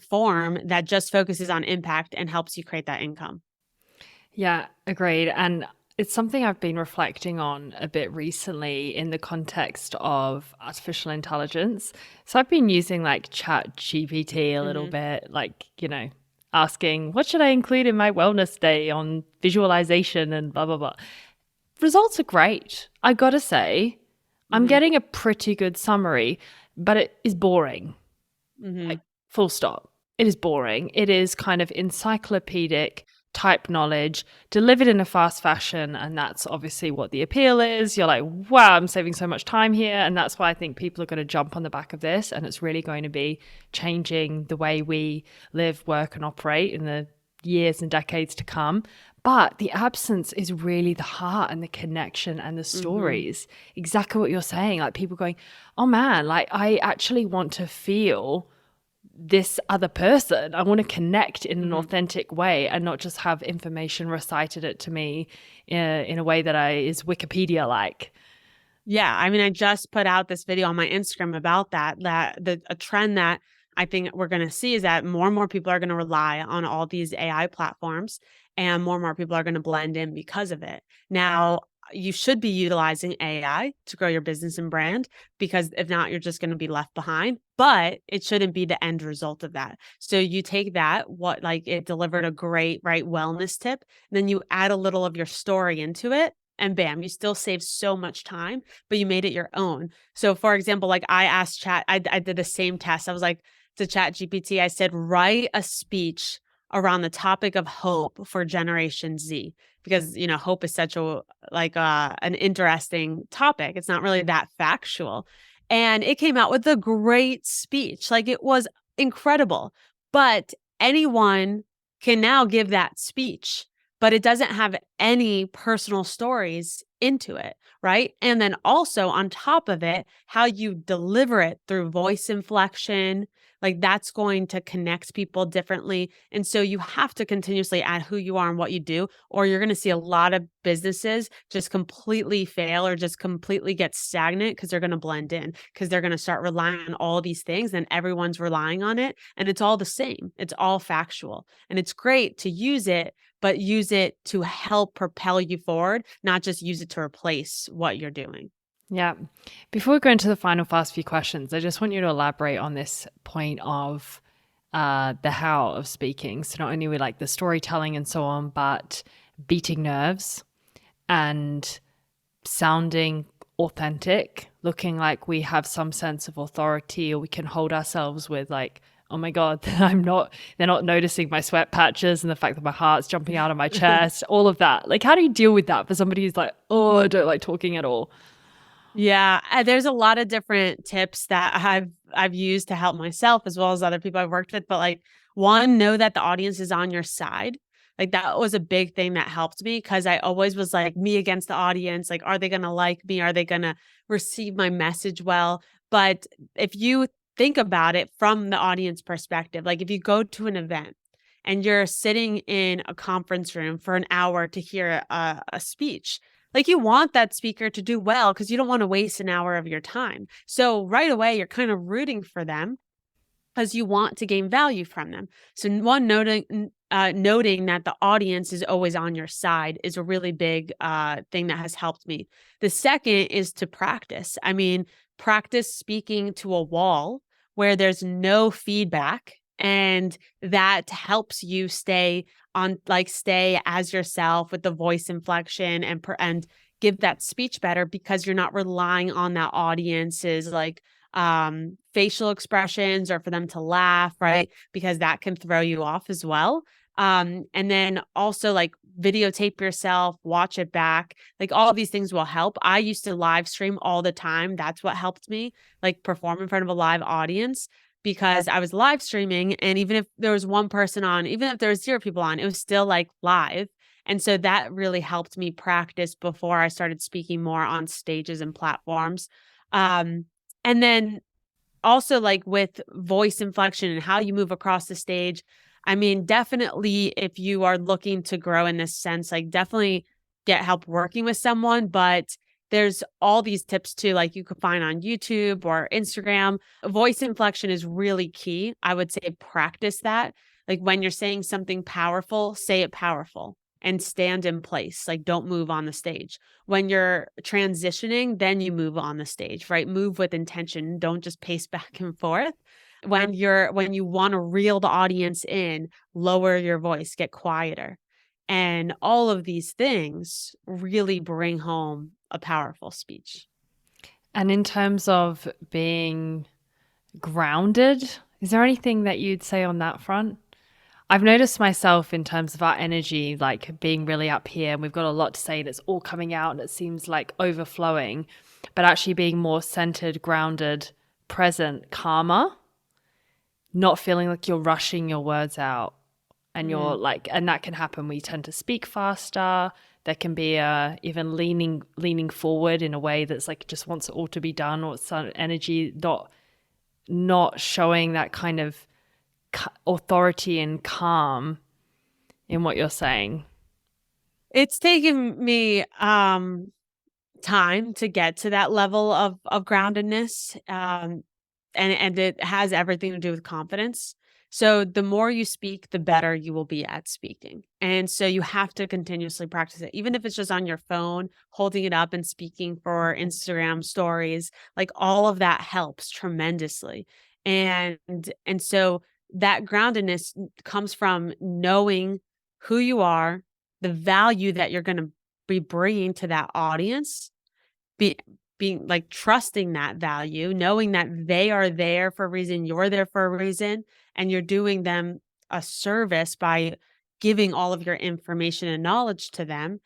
form that just focuses on impact and helps you create that income. Yeah, agreed. And it's something I've been reflecting on a bit recently in the context of artificial intelligence. So I've been using like Chat GPT a little bit, like, asking, what should I include in my wellness day on visualization and blah, blah, blah. Results are great. I gotta say, I'm getting a pretty good summary, but it is boring. Like, full stop. It is boring. It is kind of encyclopedic type knowledge delivered in a fast fashion. And that's obviously what the appeal is. You're like, wow, I'm saving so much time here. And that's why I think people are going to jump on the back of this. And it's really going to be changing the way we live, work, and operate in the years and decades to come. But the absence is really the heart and the connection and the stories. Exactly what you're saying. Like, people going, oh man, like, I actually want to feel this other person. I want to connect in an authentic way and not just have information recited it to me in a way that is Wikipedia like. Yeah, I mean, I just put out this video on my Instagram about that a trend that I think we're going to see is that more and more people are going to rely on all these AI platforms, and more people are going to blend in because of it. Now, you should be utilizing AI to grow your business and brand, because if not, you're just going to be left behind, but it shouldn't be the end result of that. So you take that, it delivered a great, wellness tip, and then you add a little of your story into it. and bam, you still save so much time, but you made it your own. So for example, like I asked chat, I did the same test. I was like to chat GPT, I said, write a speech around the topic of hope for Generation Z, because, you know, hope is such a, like an interesting topic. It's not really that factual. And it came out with a great speech. Like it was incredible, but anyone can now give that speech, but it doesn't have any personal stories into it, right? And then also on top of it, how you deliver it through voice inflection, like that's going to connect people differently. And so you have to continuously add who you are and what you do, or you're going to see a lot of businesses just completely fail or just completely get stagnant because they're going to blend in, because they're going to start relying on all these things and everyone's relying on it. And it's all the same. It's all factual. And it's great to use it, but use it to help propel you forward, not just use it to replace what you're doing. Yeah. Before we go into the final fast few questions, I just want you to elaborate on this point of the how of speaking. So not only with like the storytelling and so on, but beating nerves and sounding authentic, looking like we have some sense of authority, or we can hold ourselves with like, oh my God, they're not noticing my sweat patches and the fact that my heart's jumping out of my chest, all of that. Like, how do you deal with that for somebody who's like, oh, I don't like talking at all? Yeah, there's a lot of different tips that I've used to help myself as well as other people I've worked with. But like, one, know that the audience is on your side. Like that was a big thing that helped me, because I always was like me against the audience. Like, are they going to like me? Are they going to receive my message well? But if you think about it from the audience perspective, like if you go to an event and you're sitting in a conference room for an hour to hear a speech, like you want that speaker to do well because you don't want to waste an hour of your time. So right away, you're kind of rooting for them because you want to gain value from them. So one, noting that the audience is always on your side is a really big thing that has helped me. The second is to practice. I mean, practice speaking to a wall where there's no feedback, and that helps you stay as yourself with the voice inflection and give that speech better, because you're not relying on that audience's like facial expressions or for them to laugh, right? Because that can throw you off as well. And then also like videotape yourself, watch it back. Like all of these things will help. I used to live stream all the time. That's what helped me like perform in front of a live audience, because I was live streaming. And even if there was one person on, even if there was 0 people on, it was still like live. And so that really helped me practice before I started speaking more on stages and platforms. And then also like with voice inflection and how you move across the stage. I mean, definitely if you are looking to grow in this sense, like definitely get help working with someone, but there's all these tips too, like you could find on YouTube or Instagram. Voice inflection is really key. I would say practice that. Like when you're saying something powerful, say it powerful and stand in place. Like don't move on the stage. When you're transitioning, then you move on the stage, right? Move with intention. Don't just pace back and forth. When you want to reel the audience in, lower your voice, get quieter. And all of these things really bring home a powerful speech. And in terms of being grounded, is there anything that you'd say on that front? I've noticed myself in terms of our energy, like being really up here, and we've got a lot to say and it's all coming out and it seems like overflowing, but actually being more centered, grounded, present, calmer, not feeling like you're rushing your words out. And you're like, and that can happen. We tend to speak faster. There can be even leaning forward in a way that's like just wants it all to be done, or some energy not showing that kind of authority and calm in what you're saying. It's taken me time to get to that level of groundedness, and it has everything to do with confidence. So the more you speak, the better you will be at speaking. And so you have to continuously practice it, even if it's just on your phone, holding it up and speaking for Instagram stories. Like all of that helps tremendously. And so that groundedness comes from knowing who you are, the value that you're going to be bringing to that audience, being like trusting that value, knowing that they are there for a reason, you're there for a reason, and you're doing them a service by giving all of your information and knowledge to them.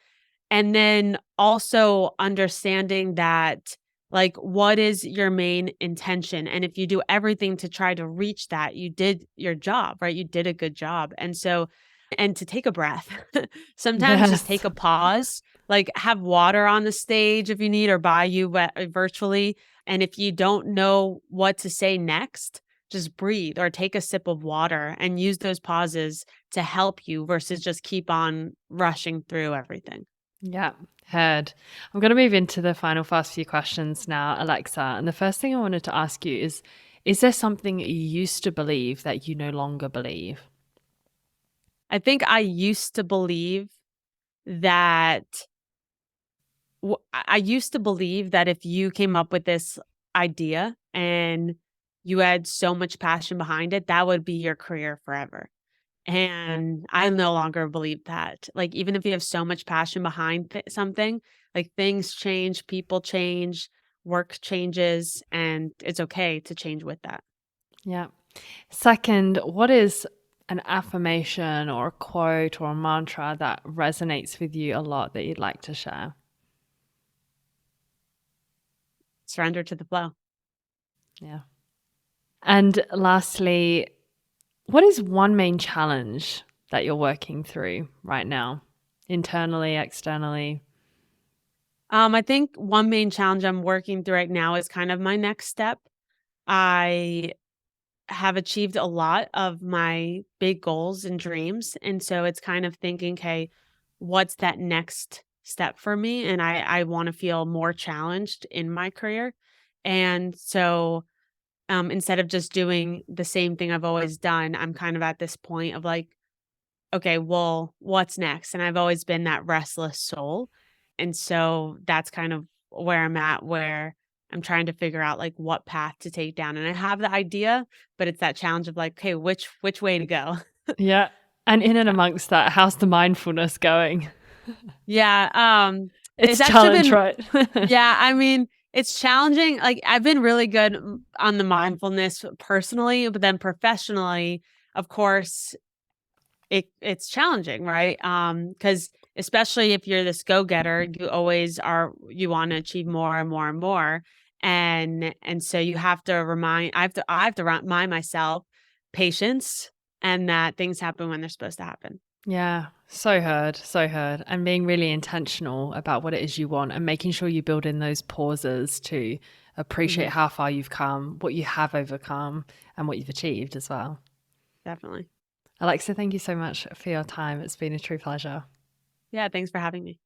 And then also understanding that, like, what is your main intention? And if you do everything to try to reach that, you did your job, right? You did a good job. And so, and to take a breath, sometimes just take Yes. a pause, like have water on the stage if you need, or by you virtually. And if you don't know what to say next, just breathe or take a sip of water and use those pauses to help you versus just keep on rushing through everything. Yeah, heard. I'm going to move into the final fast few questions now, Alexa. And the first thing I wanted to ask you is there something you used to believe that you no longer believe? I think I used to believe that I used to believe that if you came up with this idea and you had so much passion behind it, that would be your career forever. And I no longer believe that. Like, even if you have so much passion behind something, like things change, people change, work changes, and it's okay to change with that. Yeah. Second, what is an affirmation or a quote or a mantra that resonates with you a lot that you'd like to share? Surrender to the flow. Yeah. And lastly, what is one main challenge that you're working through right now, internally, externally? I think one main challenge I'm working through right now is kind of my next step. I have achieved a lot of my big goals and dreams. And so it's kind of thinking, okay, what's that next step for me? And I want to feel more challenged in my career. And so instead of just doing the same thing I've always done, I'm kind of at this point of like, okay, well, what's next? And I've always been that restless soul. And so that's kind of where I'm at, where I'm trying to figure out like what path to take down. And I have the idea, but it's that challenge of like, okay, which way to go? Yeah. And in and Yeah. amongst that, how's the mindfulness going? Yeah. It's It's actually challenge, been, right? yeah, I mean, it's challenging. Like I've been really good on the mindfulness personally, but then professionally, of course, it's challenging, right? Because especially if you're this go-getter, you want to achieve more and more and more. And so you have to I have to remind myself patience and that things happen when they're supposed to happen. Yeah, so heard, so heard. And being really intentional about what it is you want and making sure you build in those pauses to appreciate Hmm. how far you've come, what you have overcome, and what you've achieved as well. Definitely. Alexa, thank you so much for your time. It's been a true pleasure. Yeah, thanks for having me.